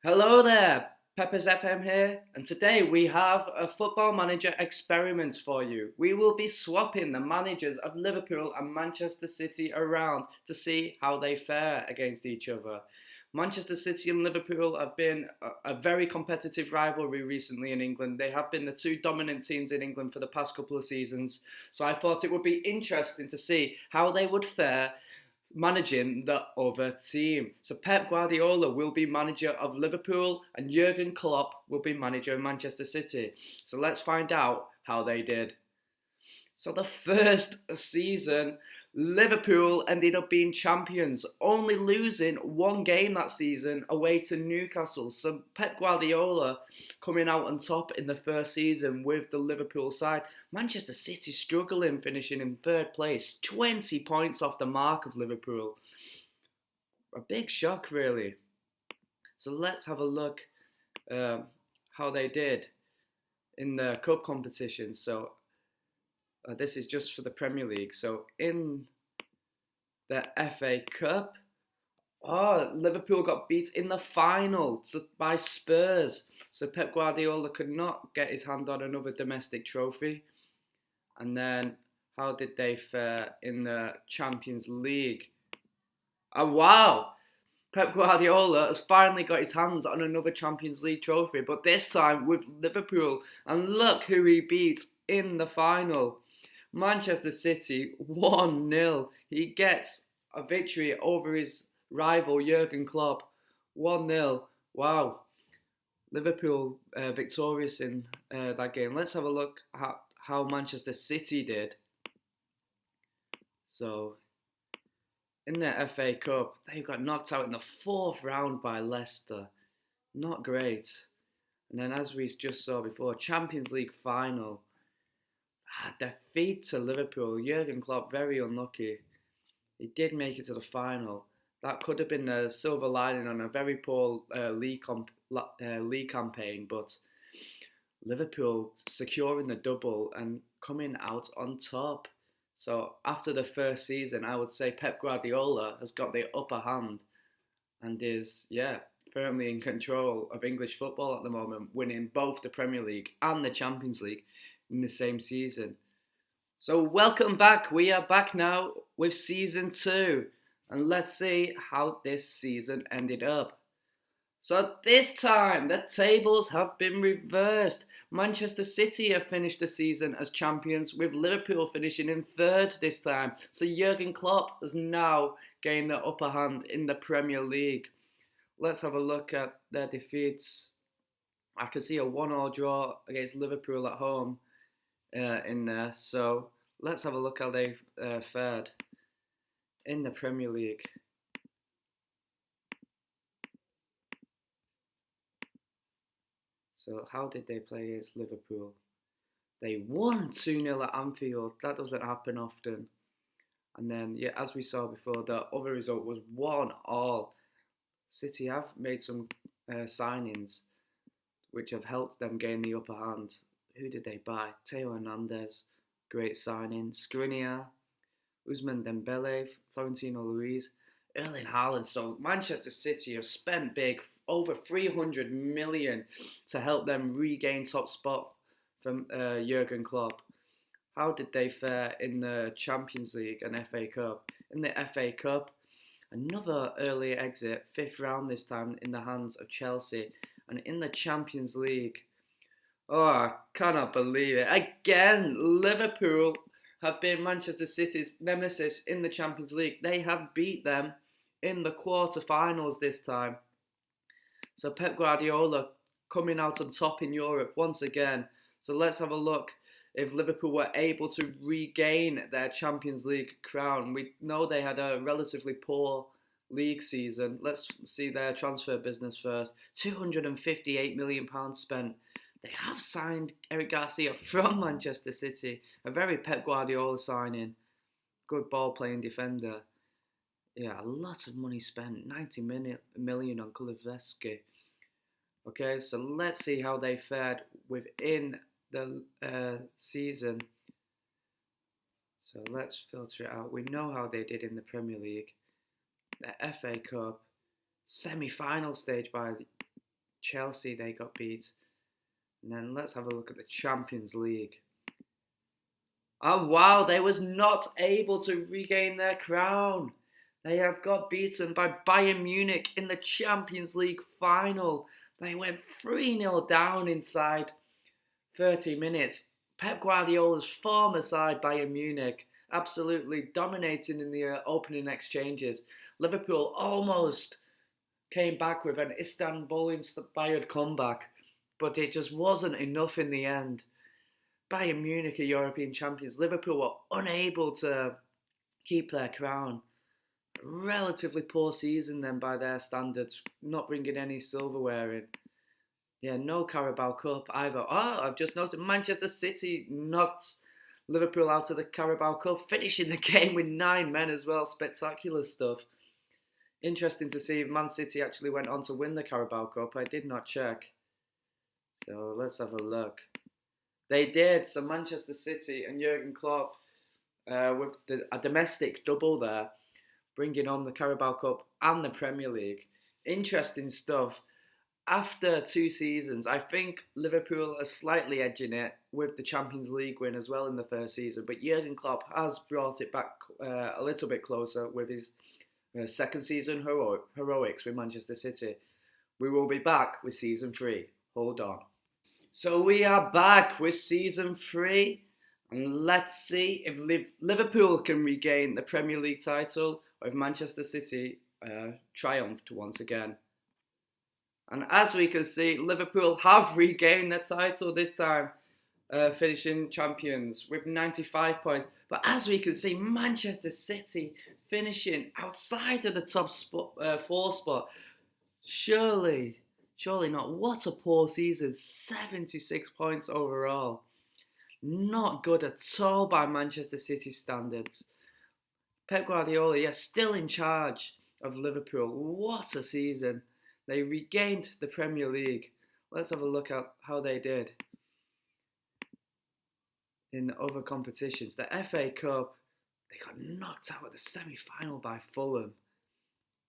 Hello there, Peppers FM here, and today we have a football manager experiment for you. We will be swapping the managers of Liverpool and Manchester City around to see how they fare against each other. Manchester City and Liverpool have been a very competitive rivalry recently in England. They have been the two dominant teams in England for the past couple of seasons, so I thought it would be interesting to see how they would fare managing the other team. So Pep Guardiola will be manager of Liverpool and Jurgen Klopp will be manager of Manchester City. So let's find out how they did. So the first season, Liverpool ended up being champions, only losing one game that season away to Newcastle. So Pep Guardiola coming out on top in the first season with the Liverpool side. Manchester City struggling, finishing in third place, 20 points off the mark of Liverpool. A big shock, really. So let's have a look how they did in the cup competition. So this is just for the Premier League. So in the FA Cup, Liverpool got beat in the final by Spurs. So Pep Guardiola could not get his hand on another domestic trophy. And then how did they fare in the Champions League? Oh, wow! Pep Guardiola has finally got his hands on another Champions League trophy, but this time with Liverpool. And look who he beat in the final. Manchester City 1-0. He gets a victory over his rival Jurgen Klopp 1-0. Wow. Liverpool victorious in that game. Let's have a look at how Manchester City did. So, in the FA Cup, they got knocked out in the fourth round by Leicester. Not great. And then, as we just saw before, Champions League final. Defeat to Liverpool. Jurgen Klopp very unlucky. He did make it to the final. That could have been the silver lining on a very poor league campaign, but Liverpool securing the double and coming out on top. So after the first season, I would say Pep Guardiola has got the upper hand and is, firmly in control of English football at the moment, winning both the Premier League and the Champions League in the same season. So welcome back. We are back now with season 2. And let's see how this season ended up. So this time, the tables have been reversed. Manchester City have finished the season as champions, with Liverpool finishing in third this time. So Jurgen Klopp has now gained the upper hand in the Premier League. Let's have a look at their defeats. I can see a 1-1 draw against Liverpool at home in there. So let's have a look how they fared in the Premier League. So how did they play against Liverpool? They won 2-0 at Anfield. That doesn't happen often. And then, as we saw before, the other result was 1-1. City have made some signings which have helped them gain the upper hand. Who did they buy? Theo Hernandez, great signing. Skriniar, Ousmane Dembele, Florentino Luis, Erling Haaland. So Manchester City have spent big, over 300 million to help them regain top spot from Jurgen Klopp. How did they fare in the Champions League and FA Cup? In the FA Cup, another early exit, 5th round this time in the hands of Chelsea. And in the Champions League, I cannot believe it. Again, Liverpool have been Manchester City's nemesis in the Champions League. They have beat them in the quarter-finals this time. So Pep Guardiola coming out on top in Europe once again. So let's have a look if Liverpool were able to regain their Champions League crown. We know they had a relatively poor league season. Let's see their transfer business first. £258 million spent. They have signed Eric Garcia from Manchester City. A very Pep Guardiola signing. Good ball-playing defender. Yeah, a lot of money spent. 90 million on Kulusevski. Okay, so let's see how they fared within the season. So let's filter it out. We know how they did in the Premier League. The FA Cup, semi-final stage by Chelsea, they got beat. And then let's have a look at the Champions League. Oh wow, they was not able to regain their crown. They have got beaten by Bayern Munich in the Champions League final. They went 3-0 down inside 30 minutes. Pep Guardiola's former side, Bayern Munich, absolutely dominating in the opening exchanges. Liverpool almost came back with an Istanbul-inspired comeback, but it just wasn't enough in the end. Bayern Munich are European champions. Liverpool were unable to keep their crown. Relatively poor season then by their standards, not bringing any silverware in. Yeah, no Carabao Cup either. Oh, I've just noticed Manchester City knocked Liverpool out of the Carabao Cup, finishing the game with 9 men as well. Spectacular stuff. Interesting to see if Man City actually went on to win the Carabao Cup. I did not check. So let's have a look. They did. So Manchester City and Jurgen Klopp with a domestic double there, bringing on the Carabao Cup and the Premier League. Interesting stuff. After 2 seasons, I think Liverpool are slightly edging it with the Champions League win as well in the first season. But Jurgen Klopp has brought it back a little bit closer with his second season heroics with Manchester City. We will be back with season 3. Hold on. So we are back with season 3. And let's see if Liverpool can regain the Premier League title or if Manchester City triumphed once again. And as we can see, Liverpool have regained their title this time, finishing champions with 95 points. But as we can see, Manchester City finishing outside of the top 4 spot. Surely not. What a poor season. 76 points overall. Not good at all by Manchester City standards. Pep Guardiola, yes, still in charge of Liverpool. What a season. They regained the Premier League. Let's have a look at how they did in other competitions. The FA Cup, they got knocked out at the semi-final by Fulham.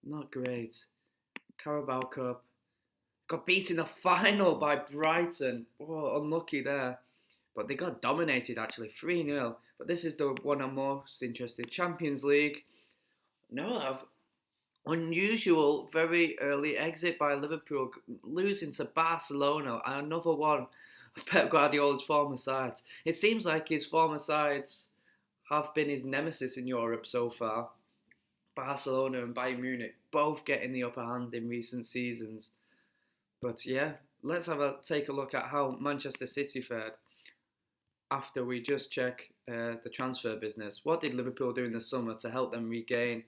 Not great. Carabao Cup, got beaten in the final by Brighton. Oh, unlucky there. But they got dominated actually, 3-0. But this is the one I'm most interested in. Champions League. No, unusual, very early exit by Liverpool, losing to Barcelona, another one of Pep Guardiola's former sides. It seems like his former sides have been his nemesis in Europe so far. Barcelona and Bayern Munich both getting the upper hand in recent seasons. But yeah, let's take a look at how Manchester City fared after we just check the transfer business. What did Liverpool do in the summer to help them regain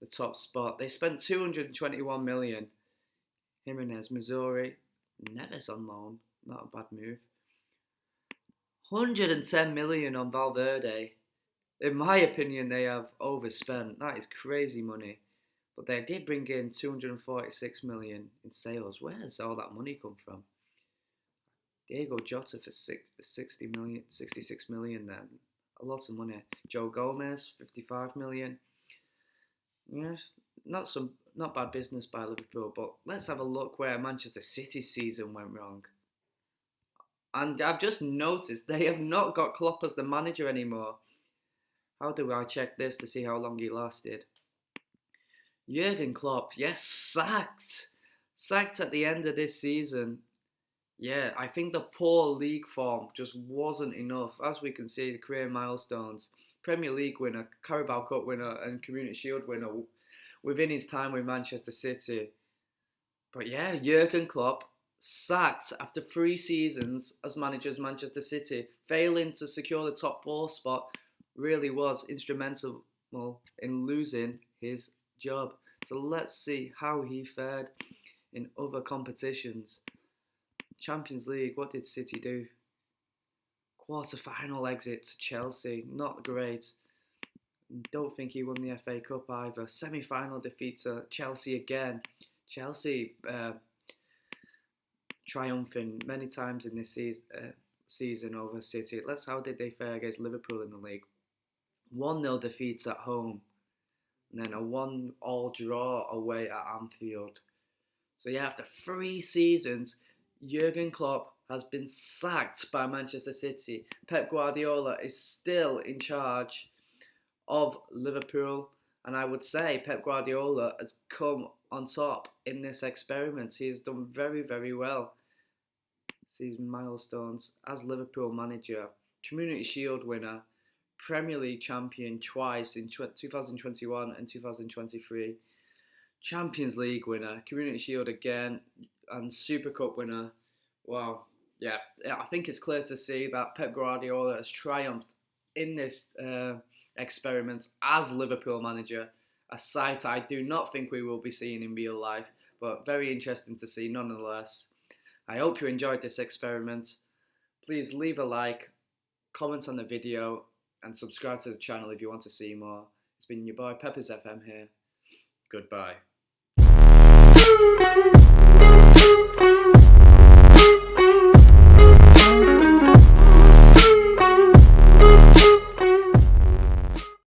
the top spot? They spent 221 million. Jimenez, Missouri, Neves on loan, not a bad move. 110 million on Valverde. In my opinion, they have overspent. That is crazy money. But they did bring in 246 million in sales. Where does all that money come from? Diego Jota for 60 million, 66 million then. A lot of money. Joe Gomez, 55 million. Yes, not bad business by Liverpool, but let's have a look where Manchester City's season went wrong. And I've just noticed they have not got Klopp as the manager anymore. How do I check this to see how long he lasted? Jurgen Klopp, yes, sacked. Sacked at the end of this season. Yeah, I think the poor league form just wasn't enough. As we can see, the career milestones. Premier League winner, Carabao Cup winner and Community Shield winner within his time with Manchester City. But yeah, Jurgen Klopp sacked after 3 seasons as manager of Manchester City, failing to secure the top 4 spot, really was instrumental in losing his job. So let's see how he fared in other competitions. Champions League, what did City do? Quarter-final exit to Chelsea, not great. Don't think he won the FA Cup either. Semi-final defeat to Chelsea again. Chelsea triumphing many times in this season over City. How did they fare against Liverpool in the league? 1-0 defeats at home. And then a 1-1 draw away at Anfield. So yeah, after 3 seasons, Jurgen Klopp has been sacked by Manchester City. Pep Guardiola is still in charge of Liverpool, and I would say Pep Guardiola has come on top in this experiment. He has done very, very well. These milestones as Liverpool manager, Community Shield winner, Premier League champion twice in 2021 and 2023, Champions League winner, Community Shield again, and Super Cup winner. Wow, yeah, I think it's clear to see that Pep Guardiola has triumphed in this experiment as Liverpool manager, a sight I do not think we will be seeing in real life, but very interesting to see nonetheless. I hope you enjoyed this experiment. Please leave a like, comment on the video, and subscribe to the channel if you want to see more. It's been your boy Peppers FM here. Goodbye.